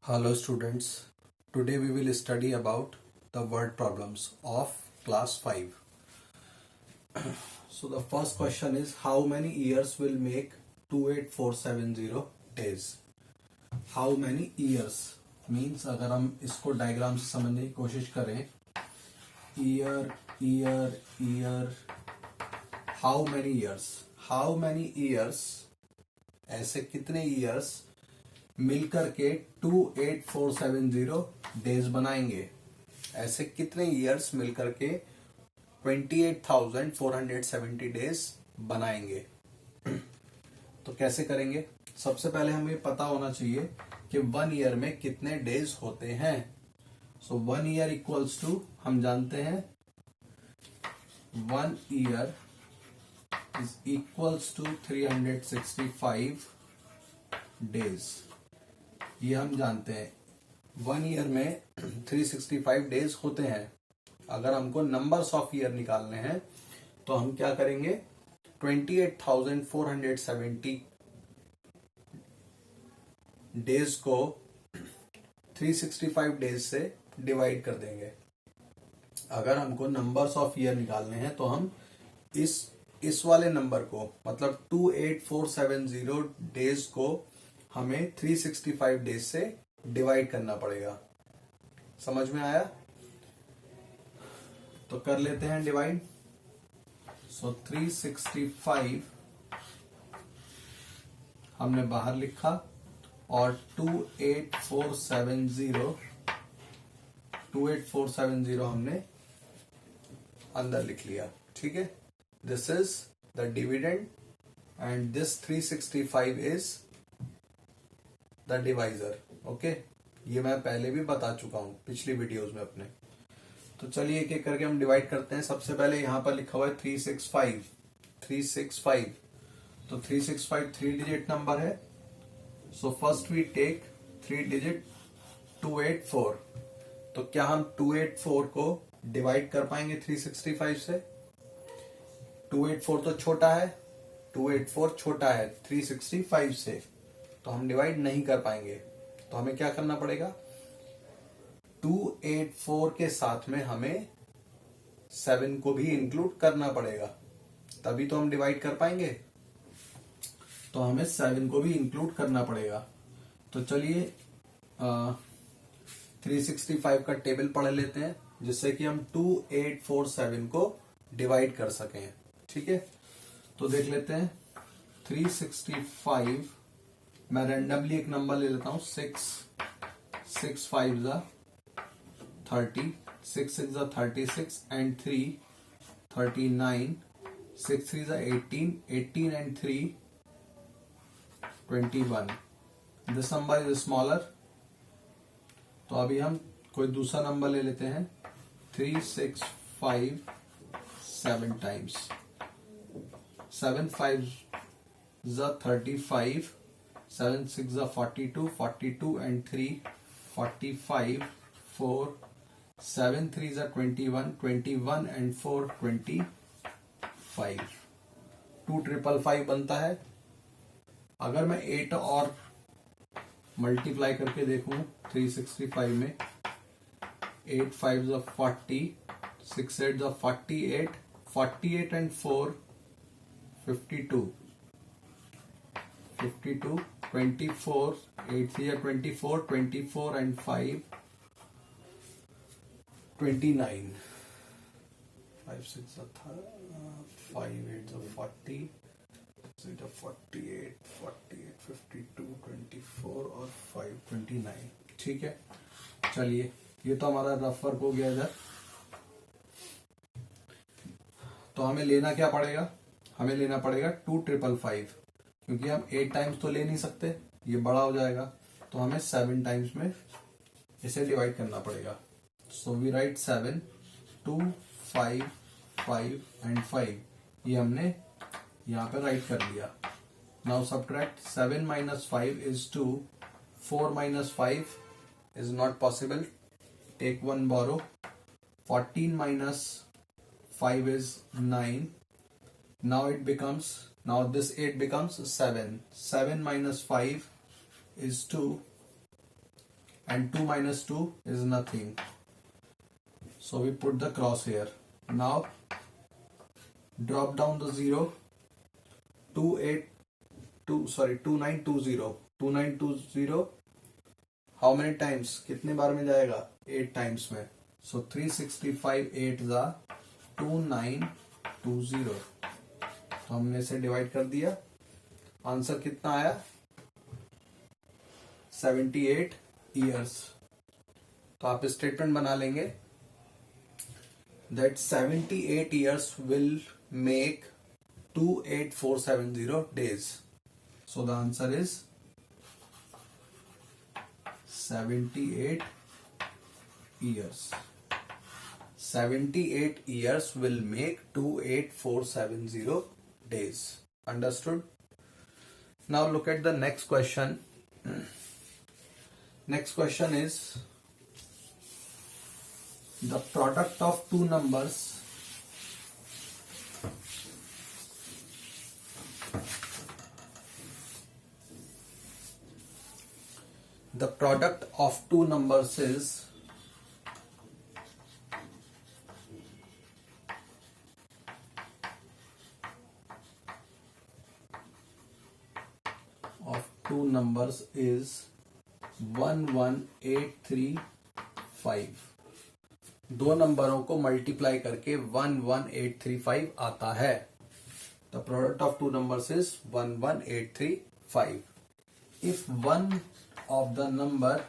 Hello students, today we will study about the word problems of class 5. So the first question is how many years will make 28470 days? How many years means अगर हम इसको diagram से समझने की कोशिश करें year year year how many years ऐसे कितने ईयर्स मिलकर के 28470 डेज बनाएंगे। ऐसे कितने ईयर्स मिलकर के 28,470 डेज बनाएंगे। तो कैसे करेंगे? सबसे पहले हमें पता होना चाहिए कि 1 ईयर में कितने डेज होते हैं। सो 1 ईयर इक्वल्स टू हम जानते हैं 1 year is equals to 365 days. ये हम जानते हैं 1 ईयर में 365 डेज होते हैं। अगर हमको नंबर्स ऑफ ईयर निकालने हैं तो हम क्या करेंगे 28,470 डेज को 365 डेज से डिवाइड कर देंगे। अगर हमको नंबर्स ऑफ ईयर निकालने हैं तो हम इस वाले नंबर को मतलब 28470 डेज को हमें 365 डेज से डिवाइड करना पड़ेगा। समझ में आया? तो कर लेते हैं डिवाइड। सो 365 हमने बाहर लिखा और 28470 हमने अंदर लिख लिया। ठीक है, this is the dividend and this 365 is the divisor. Okay, ये मैं पहले भी बता चुका हूं पिछली वीडियोस में अपने। तो चलिए एक एक करके हम डिवाइड करते हैं। सबसे पहले यहां पर लिखा हुआ है 365। तो 365 3 डिजिट नंबर है। So first we take 3 digit 284। तो क्या हम 284 को डिवाइड कर पाएंगे 365 से? 284 तो छोटा है, 284 छोटा है 365 से, तो हम डिवाइड नहीं कर पाएंगे। तो हमें क्या करना पड़ेगा 284 के साथ में हमें 7 को भी इंक्लूड करना पड़ेगा, तभी तो हम डिवाइड कर पाएंगे। तो हमें 7 को भी इंक्लूड करना पड़ेगा। तो चलिए 365 का टेबल पढ़ लेते हैं जिससे कि हम 2847 को डिवाइड कर सकें। ठीक है, तो देख लेते हैं 365 मैं रैंडमली एक नंबर ले लेता हूं 6 5 30 6 6 36 and 3 39 6 3 18 and 3 21। This number is smaller. तो अभी हम कोई दूसरा नंबर ले लेते हैं 3 6 5 7 टाइम्स 7 5 35 7 6 42 and 3 45 4 7 3 21 and 4 25 2555 बनता है। अगर मैं 8 और मल्टीप्लाई करके देखूं 365 में 8 5 40 6 8 48 and 4 52 24 8 3 24 and 5 29 5 6 5 8 40 6 48 52 24 और 5 29। ठीक है, चलिए ये तो हमारा रफ वर्क हो गया इधर। तो हमें लेना क्या पड़ेगा? हमें लेना पड़ेगा 2555 क्योंकि हम 8 टाइम्स तो ले नहीं सकते, ये बड़ा हो जाएगा। तो हमें 7 टाइम्स में इसे डिवाइड करना पड़ेगा। So we write 7 2 5 5 and 5। ये हमने यहां पे राइट कर लिया। Now subtract 7 minus 5 is 2 4 minus 5 is not possible, take 1 borrow 14 minus 5 is 9. Now it becomes Now this 8 becomes 7. 7 minus 5 is 2 and 2 minus 2 is nothing. So we put the cross here. Now drop down the 0. 2920. How many times? कितने बार में जाएगा? 8 times में. So 365 8 जा 2920. तो हमने इसे divide कर दिया. आंसर कितना आया? 78 years. तो आप स्टेटमेंट बना लेंगे that 78 years will make 28470 days. So the answer is 78 years. 78 years will make 28470 days. Understood? Now look at the next question. Next question is the product of two numbers is of two numbers is 11835. दो नंबरों को multiply करके 11835 आता है. The product of two numbers is 11835. If one of the number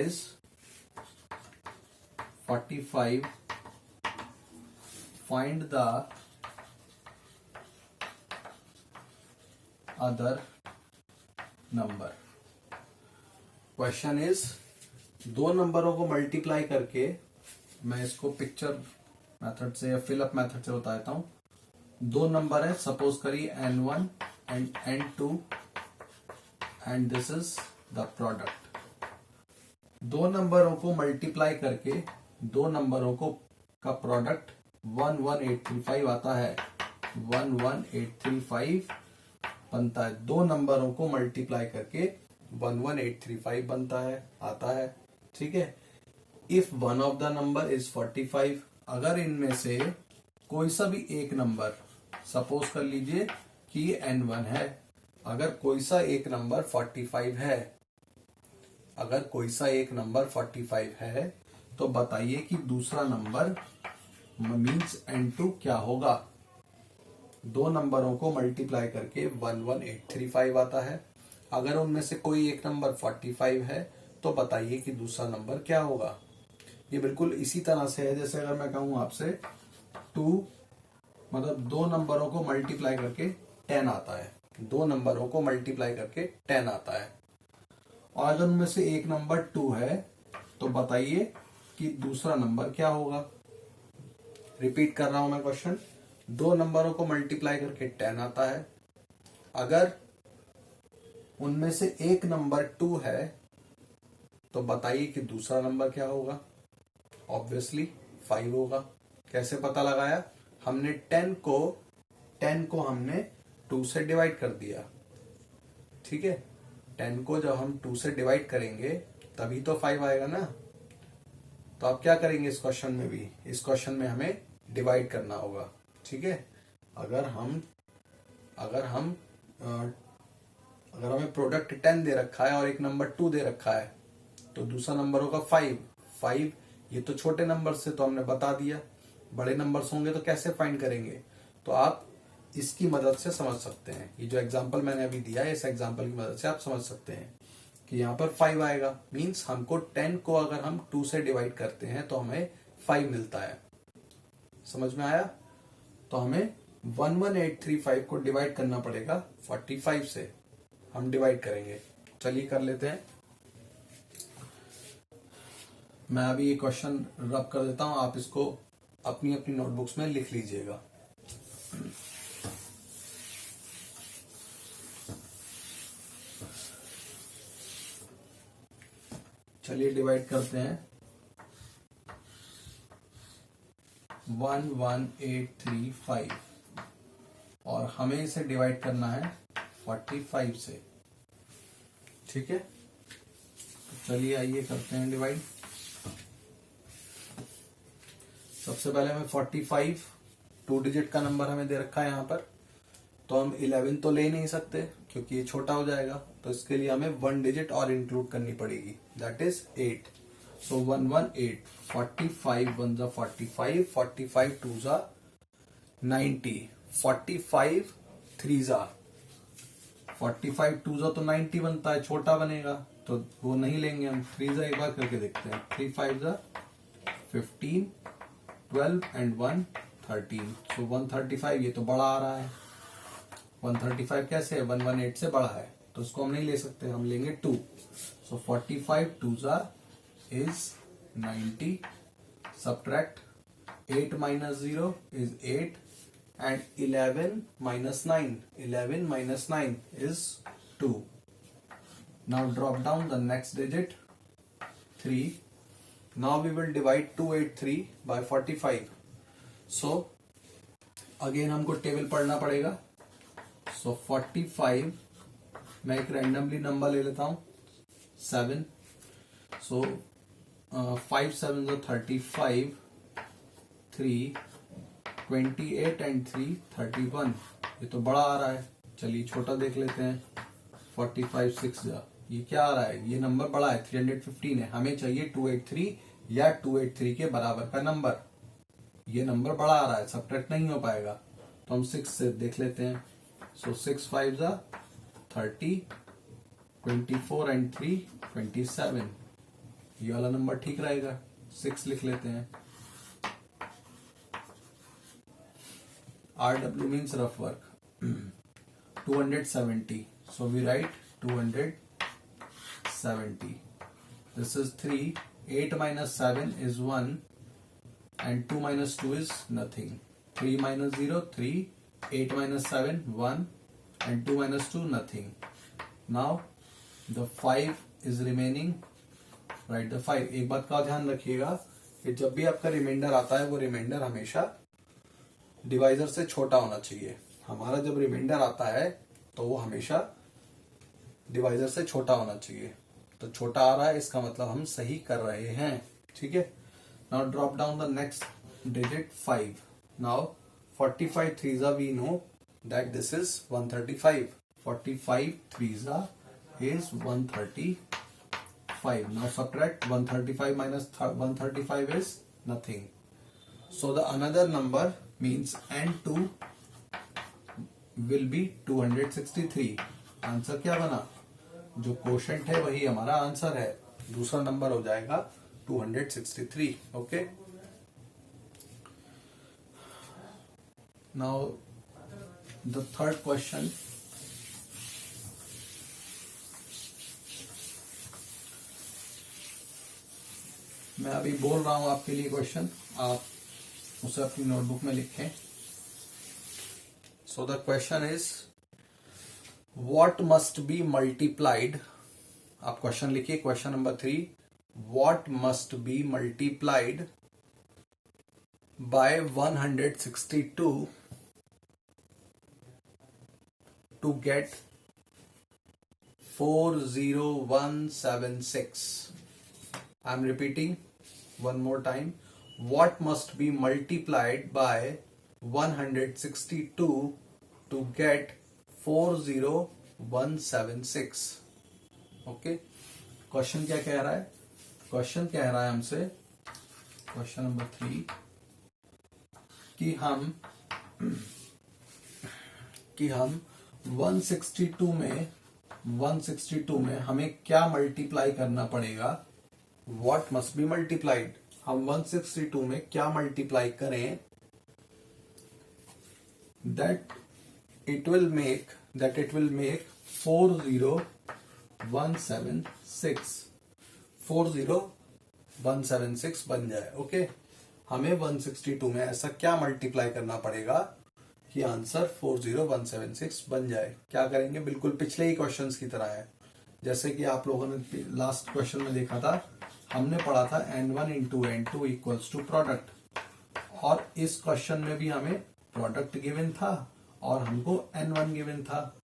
is 45, find the other number. Question is दो नंबरों को multiply करके, मैं इसको पिक्चर मेथड से या फिलअप मेथड से बता देता हूं. दो नंबर है, सपोज करिए n1 and n2 and this is the product. दो नंबरों को मल्टीप्लाई करके दो नंबरों को का प्रोडक्ट 11835 आता है. 11835 बनता है. दो नंबरों को मल्टीप्लाई करके 11835 बनता है, आता है. ठीक है. If one of the number is 45, अगर इनमें से कोई सा भी एक नंबर, सपोज कर लीजिए कि ये n1 है, अगर कोई सा एक नंबर 45 है, अगर कोई सा एक नंबर 45 है, तो बताइए कि दूसरा नंबर मीन्स n2 क्या होगा. दो नंबरों को मल्टीप्लाई करके 11835 आता है. अगर उनमें से कोई एक नंबर 45 है, तो बताइए कि दूसरा नंबर क्या होगा. ये बिल्कुल इसी तरह से है जैसे अगर मैं कहूं आपसे 2, मतलब दो नंबरों को मल्टीप्लाई करके 10 आता है. दो नंबरों को मल्टीप्लाई करके 10 आता है. और अगर उनमें से एक नंबर 2 है, तो बताइए कि दूसरा नंबर क्या होगा. रिपीट कर रहा हूं मैं क्वेश्चन. दो नंबरों को मल्टीप्लाई करके 10 आता है. अगर उनमें से एक नंबर 2 है, तो बताइए कि दूसरा नंबर क्या होगा. ऑब्वियसली 5 होगा. कैसे पता लगाया? हमने 10 को हमने 2 से डिवाइड कर दिया. ठीक है. 10 को जब हम 2 से डिवाइड करेंगे तभी तो 5 आएगा ना. तो आप क्या करेंगे इस क्वेश्चन में भी? इस क्वेश्चन में हमें डिवाइड करना होगा. ठीक है. अगर हमें प्रोडक्ट 10 दे रखा है और एक नंबर 2 दे रखा है, तो दूसरा नंबर होगा 5. ये तो छोटे नंबर से तो हमने बता दिया. बड़े नंबर्स होंगे तो कैसे फाइंड करेंगे? तो आप इसकी मदद से समझ सकते हैं. ये जो एग्जांपल मैंने अभी दिया है, इस एग्जांपल की मदद से आप समझ सकते हैं कि यहाँ पर 5 आएगा. मीन्स हमको 10 को अगर हम 2 से डिवाइड करते हैं तो हमें 5 मिलता है. समझ में आया? तो हमें 11835 को डिवाइड करना पड़ेगा 45 से. हम डिवाइड करेंगे. चलिए कर लेते हैं. मैं अभी ये क्वेश्चन रब कर देता हूं. आप इसको अपनी अपनी नोटबुक्स में लिख लीजिएगा. चलिए डिवाइड करते हैं. 11835 और हमें इसे डिवाइड करना है 45 से। ठीक है, तो चलिए आइए करते हैं डिवाइड। सबसे पहले हमें 45 2 डिजिट का नंबर हमें दे रखा है यहाँ पर, तो हम 11 तो ले नहीं सकते क्योंकि ये छोटा हो जाएगा, तो इसके लिए हमें 1 डिजिट और इंक्लूड करनी पड़ेगी, दैट इज 8। सो 118, 45 1 जा 45, 45 2 जा 90, 45 3 जा 45 2 जा तो 90 बनता है, छोटा बनेगा तो वो नहीं लेंगे हम। 3 जा एक बार करके देखते हैं, 3 5 जा 15, 12 एंड 1 13, सो 135 ये तो बड़ा आ रहा है। 135 कैसे है, 118 से बड़ा है, तो उसको हम नहीं ले सकते, हम लेंगे 2। सो 45 2 जा is 90, subtract 8 minus 0 is 8 and 11 minus 9 is 2. Now drop down the next digit 3. Now we will divide 283 by 45. So again हमको टेबल पढ़ना पड़ेगा। So 45 मैं एक रैंडमली नंबर ले लेता हूं 7। So 5 7 is 35, 3 28 and 3 31, ये तो बड़ा आ रहा है, चलिए छोटा देख लेते हैं। 45 6 जा, ये क्या आ रहा है, ये नंबर बड़ा है, 315 है, हमें चाहिए 283 या 283 के बराबर का नंबर। ये नंबर बड़ा आ रहा है, सब्ट्रैक्ट नहीं हो पाएगा, तो हम 6 से देख लेते हैं। सो 6 5 जा 30, 24 and 3 27, ये वाला नंबर ठीक रहेगा, 6 लिख लेते हैं। RW means rough work. 270, so we write 270। This is 3, 8 minus 7 is 1 and 2 minus 2 is nothing। 3 minus 0 3, 8 minus 7 1 and 2 minus 2 nothing। Now the 5 is remaining, right the 5। एक बात का ध्यान रखिएगा कि जब भी आपका रिमाइंडर आता है वो रिमाइंडर हमेशा डिवाइजर से छोटा होना चाहिए। हमारा जब रिमाइंडर आता है तो वो हमेशा डिवाइजर से छोटा होना चाहिए, तो छोटा आ रहा है इसका मतलब हम सही कर रहे हैं। ठीक है, now drop down the next digit 5। Now 45 3 जा we know that this is 135। 45 3 जा is 135। Now subtract 135 minus 135 is nothing. So the another number means N2 will be 263। Answer क्या बना, जो क्वोशंट है वही हमारा आंसर है, दूसरा नंबर हो जाएगा 263। Okay, now the third question. मैं अभी बोल रहा हूं आपके लिए क्वेश्चन, आप उसे अपनी नोटबुक में लिखें। So the question is what must be multiplied. आप क्वेश्चन लिखिए, question number 3, what must be multiplied by 162 to get 40176। I am repeating one more time, what must be multiplied by 162 to get 40176। Okay, question क्या कह रहा है, question कह रहा है हमसे, क्वेश्चन नंबर 3, कि हम 162 में हमें क्या मल्टीप्लाई करना पड़ेगा। What must be multiplied, हम 162 में क्या मल्टीप्लाई करें that it will make 40176 40176 बन जाए। ओके, हमें 162 में ऐसा क्या मल्टीप्लाई करना पड़ेगा कि आंसर 40176 बन जाए। क्या करेंगे, बिल्कुल पिछले ही क्वेश्चंस की तरह है, जैसे कि आप लोगों ने लास्ट क्वेश्चन में देखा था, हमने पढ़ा था n1 into n2 equals to product, और इस क्वेश्चन में भी हमें प्रोडक्ट गिवन था और हमको N1 गिवन था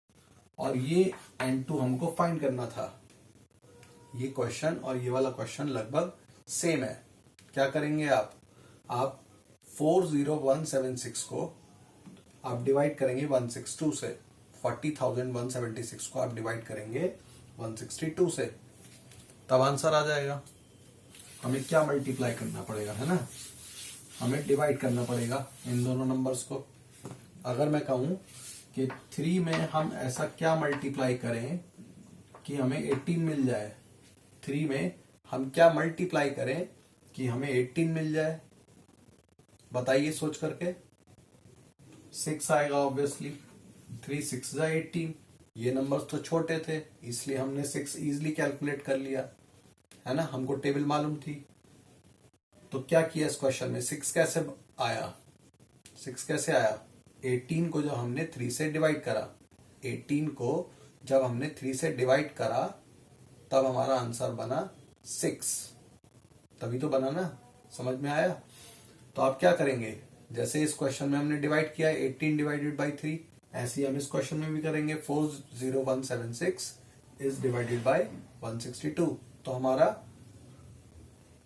और ये N2 हमको फाइंड करना था। ये क्वेश्चन और ये वाला क्वेश्चन लगभग सेम है। क्या करेंगे आप 40176 को आप डिवाइड करेंगे 162 से। 40,176 को आप डिवाइड करेंगे 162 से, तब आंसर आ जाएगा। हमें क्या मल्टीप्लाई करना पड़ेगा, है ना, हमें डिवाइड करना पड़ेगा इन दोनों नंबर्स को। अगर मैं कहूं कि 3 में हम ऐसा क्या मल्टीप्लाई करें कि हमें 18 मिल जाए, 3 में हम क्या मल्टीप्लाई करें कि हमें 18 मिल जाए, बताइए सोच करके। 6 आएगा ऑब्वियसली, 3 6 जा 18। ये नंबर्स तो छोटे थे इसलिए हमने 6 इजिली कैलकुलेट कर लिया, है ना, हमको टेबल मालूम थी। तो क्या किया इस क्वेश्चन में, 6 कैसे आया, 6 कैसे आया, 18 को जब हमने 3 से डिवाइड करा, 18 को जब हमने 3 से डिवाइड करा तब हमारा आंसर बना 6। तभी तो बना ना, समझ में आया। तो आप क्या करेंगे, जैसे इस क्वेश्चन में हमने डिवाइड किया 18 डिवाइडेड बाई 3, ऐसे ही हम इस क्वेश्चन में भी करेंगे। 40176 इज डिवाइडेड बाय 162, तो हमारा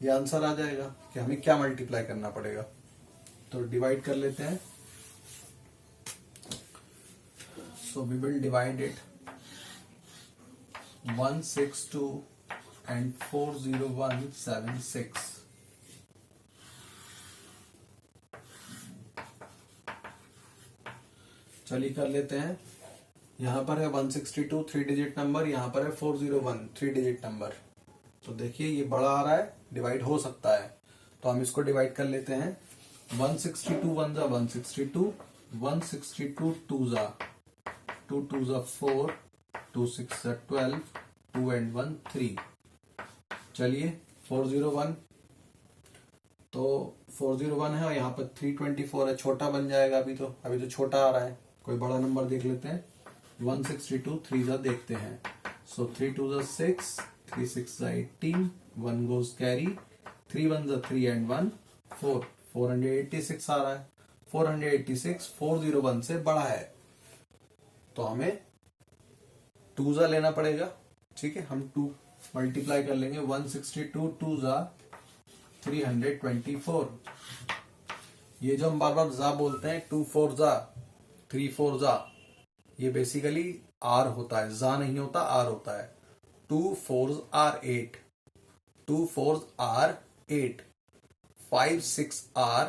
ये आंसर आ जाएगा कि हमें क्या मल्टीप्लाई करना पड़ेगा। तो डिवाइड कर लेते हैं। So we will divide it 162 and 40176। चलिए कर लेते हैं। यहां पर है 162 3 डिजिट नंबर, यहां पर है 401 3 डिजिट नंबर। तो देखिए ये बड़ा आ रहा है, डिवाइड हो सकता है, तो हम इसको डिवाइड कर लेते हैं। 162 1 जा 162, 162 2 जा 2 2 जा 4, 2 6 जा 12, 2 and 1 3। चलिए 401, तो 401 है और यहाँ पर 324 है, छोटा बन जाएगा। अभी तो छोटा आ रहा है, कोई बड़ा नंबर देख लेते हैं। 162 3 जा देखते हैं। सो 3 2 जा 6, 3 6 जा 18, 1 goes कैरी, 3 1 जा 3 and 1 4, 486 आ रहा है। 486 401 से बड़ा है, तो हमें 2 जा लेना पड़ेगा। ठीक है, हम 2 मल्टीप्लाई कर लेंगे। 162 2 जा 324। ये जो हम बार बार जा बोलते हैं, 2 4 जा 3 4 जा, ये बेसिकली आर होता है, जा नहीं होता, आर होता है। 2 4s are 8, 2 4s are 8, 5 6 are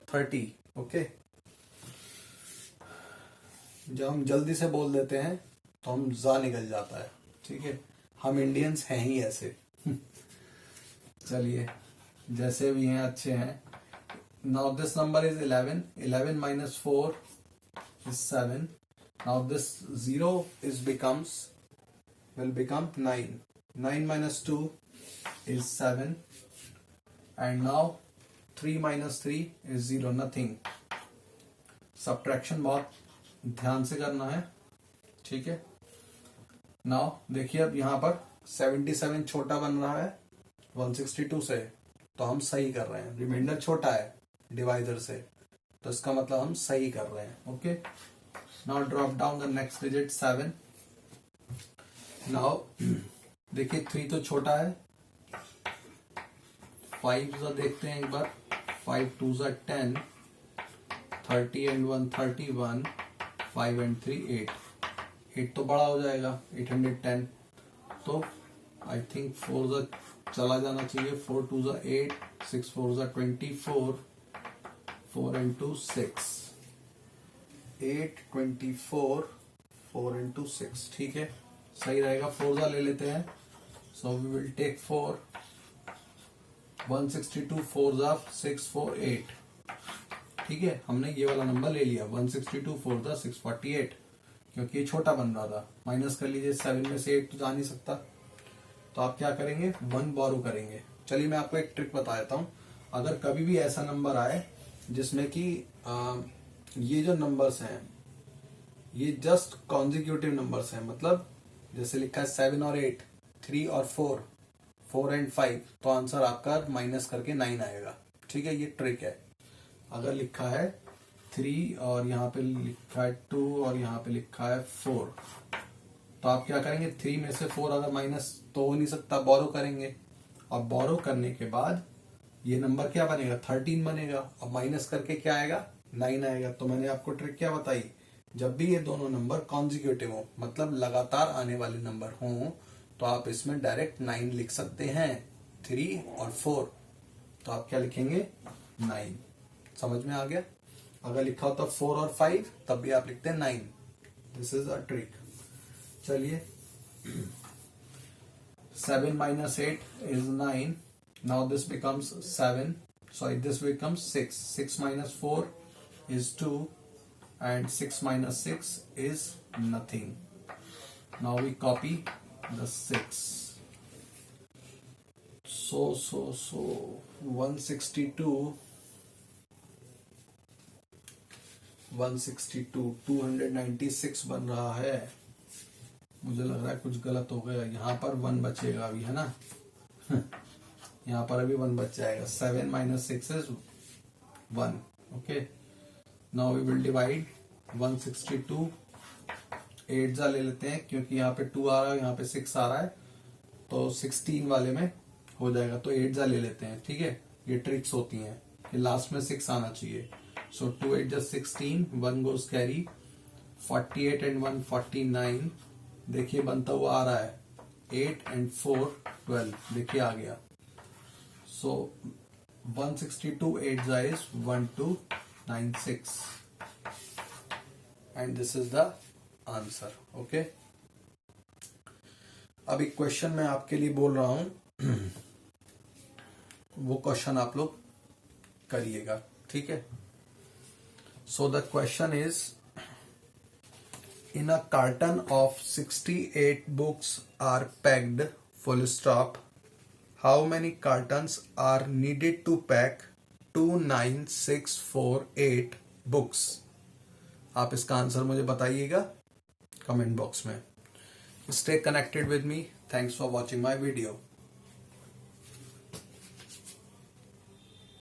30। Okay, जब हम जल्दी से बोल देते हैं तो हम जा निकल जाता है। ठीक है, हम इंडियंस हैं ही ऐसे। चलिए जैसे भी हैं अच्छे हैं। Now this number is 11, 11 minus 4 is 7। Now this 0 will become 9, 9 minus 2 is 7, and now 3 minus 3 is 0, nothing। Subtraction बहुत ध्यान से करना है। ठीक है, नाउ देखिए अब यहां पर 77 छोटा बन रहा है 162 से, तो हम सही कर रहे हैं। रिमाइंडर छोटा है डिवाइजर से, तो इसका मतलब हम सही कर रहे हैं। Okay, now drop down the next digit 7। Now देखिए 3 तो छोटा है, 5 जा देखते हैं एक बार। 5 2 जा 10, 30 and 1 31, 5 and 3 8। 8 तो बड़ा हो जाएगा, 810। तो आई थिंक 4 जा चला जाना चाहिए। 4 2 जा 8, 6 4 जा 24, 4 and 2 6, 8 24, 4 and 2 6। ठीक है, सही रहेगा। 4 जा ले लेते हैं। सो वी विल टेक 4, 162 4 जा 6 4 8। ठीक है, हमने ये वाला नंबर ले लिया। 162 4 जा 648, क्योंकि ये छोटा बन रहा था। माइनस कर लीजिए, 7 में से 8 तो जा नहीं सकता, तो आप क्या करेंगे, 1 बोरो करेंगे। चलिए मैं आपको एक ट्रिक बता देता हूं। अगर कभी भी ऐसा नंबर आए जिसमें कि ये जो नंबर्स हैं ये जस्ट कॉन्जिक्यूटिव नंबर्स हैं, मतलब जैसे लिखा है 7 और 8, 3 और 4, 4 and 5, तो आंसर आपका माइनस करके 9 आएगा। ठीक है, ये ट्रिक है। अगर लिखा है 3 और यहाँ पे लिखा है 2 और यहाँ पे लिखा है 4, तो आप क्या करेंगे, 3 में से 4 अगर माइनस तो हो नहीं सकता, बोरो करेंगे। और बोरो करने के बाद ये नंबर क्या बनेगा, 13 बनेगा, और माइनस करके क्या आएगा, 9 आएगा। तो मैंने आपको ट्रिक क्या बताई, जब भी ये दोनों नंबर कॉन्जिक्यूटिव हो, मतलब लगातार आने वाले नंबर हों, तो आप इसमें डायरेक्ट 9 लिख सकते हैं, 3 और 4। तो आप क्या लिखेंगे, 9। समझ में आ गया। अगर लिखा होता 4 और 5 तब भी आप लिखते हैं 9। This is a trick. चलिए 7 minus 8 is 9. Now this becomes 7. Sorry, this becomes 6. 6 minus 4 is 2. And 6 minus 6 is nothing. Now we copy the 6. So 162, 296 बन रहा है। मुझे लग रहा है कुछ गलत हो गया, यहाँ पर 1 बचेगा अभी, है ना। यहाँ पर अभी 1 बच जाएगा। 7 minus 6 is 1. Okay, now we will divide 162। 8 जा ले लेते हैं, क्योंकि यहाँ पे 2 आ रहा है, यहाँ पे 6 आ रहा है, तो 16 वाले में हो जाएगा। तो 8 जा ले लेते हैं, ठीक है। ये ट्रिक्स होती हैं कि लास्ट में 6 आना चाहिए। सो 2 8 just 16, 1 goes carry, 48 and 1 49। देखिए बनता हुआ आ रहा है, 8 and 4 12। देखिए आ गया। सो 162 8 is 1296 and this is the answer. Okay, अब एक क्वेश्चन मैं आपके लिए बोल रहा हूं, वो क्वेश्चन आप लोग करिएगा, ठीक है। सो the question is, in a carton of 68 books are packed, full stop. How many cartons are needed to pack 29648 books? आप इसका आंसर मुझे बताइएगा कमेंट बॉक्स में। Stay connected with me. Thanks for watching my video.